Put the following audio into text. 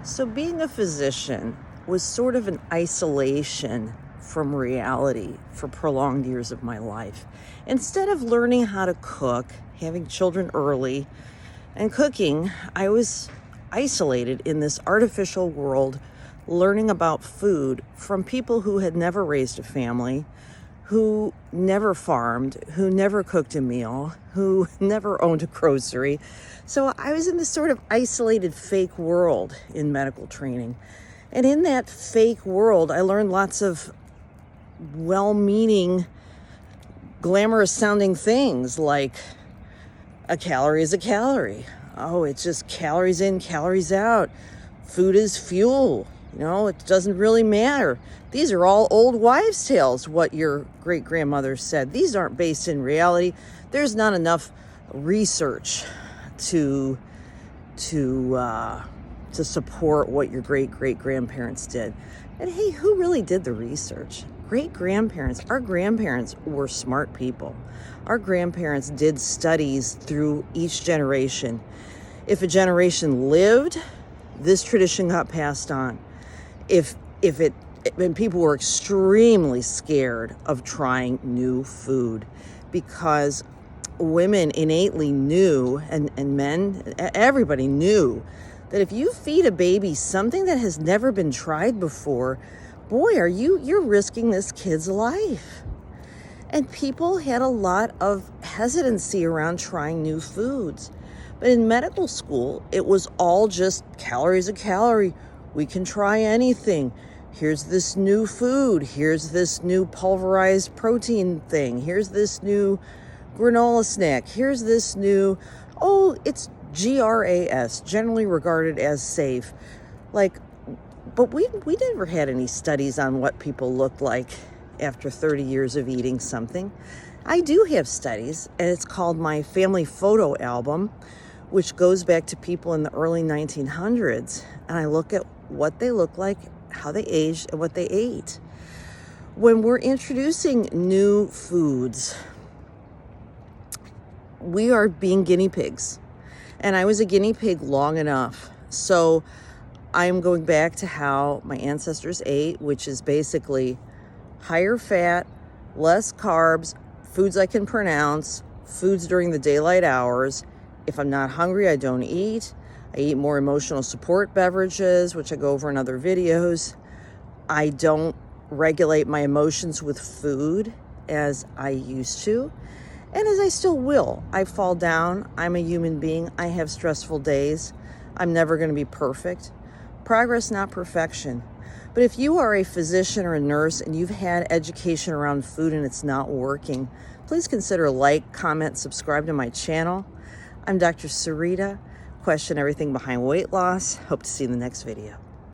So being a physician was sort of an isolation from reality for prolonged years of my life. Instead of learning how to cook, having children early, and cooking, I was isolated in this artificial world, learning about food from people who had never raised a family, who never farmed, who never cooked a meal, who never owned a grocery. So I was in this sort of isolated fake world in medical training. And in that fake world, I learned lots of well-meaning, glamorous sounding things like a calorie is a calorie. Oh, it's just calories in, calories out. Food is fuel. It doesn't really matter. These are all old wives' tales, what your great-grandmother said. These aren't based in reality. There's not enough research to support what your great-great-grandparents did. And hey, who really did the research? Great-grandparents. Our grandparents were smart people. Our grandparents did studies through each generation. If a generation lived, this tradition got passed on. And people were extremely scared of trying new food because women innately knew, and men, everybody knew, that if you feed a baby something that has never been tried before, boy, you're risking this kid's life. And people had a lot of hesitancy around trying new foods. But in medical school, it was all just calories a calorie. We can try anything. Here's this new food. Here's this new pulverized protein thing. Here's this new granola snack. Here's this new, it's GRAS, generally regarded as safe. But we never had any studies on what people looked like after 30 years of eating something. I do have studies, and it's called my family photo album, which goes back to people in the early 1900s. And I look at what they look like, how they aged, and what they ate. When we're introducing new foods, we are being guinea pigs. And I was a guinea pig long enough. So I'm going back to how my ancestors ate, which is basically higher fat, less carbs, foods I can pronounce, foods during the daylight hours. If I'm not hungry, I don't eat. I eat more emotional support beverages, which I go over in other videos. I don't regulate my emotions with food as I used to, and as I still will. I fall down. I'm a human being. I have stressful days. I'm never going to be perfect. Progress, not perfection. But if you are a physician or a nurse and you've had education around food and it's not working, please consider comment, subscribe to my channel. I'm Dr. Sarita. Question everything behind weight loss. Hope to see you in the next video.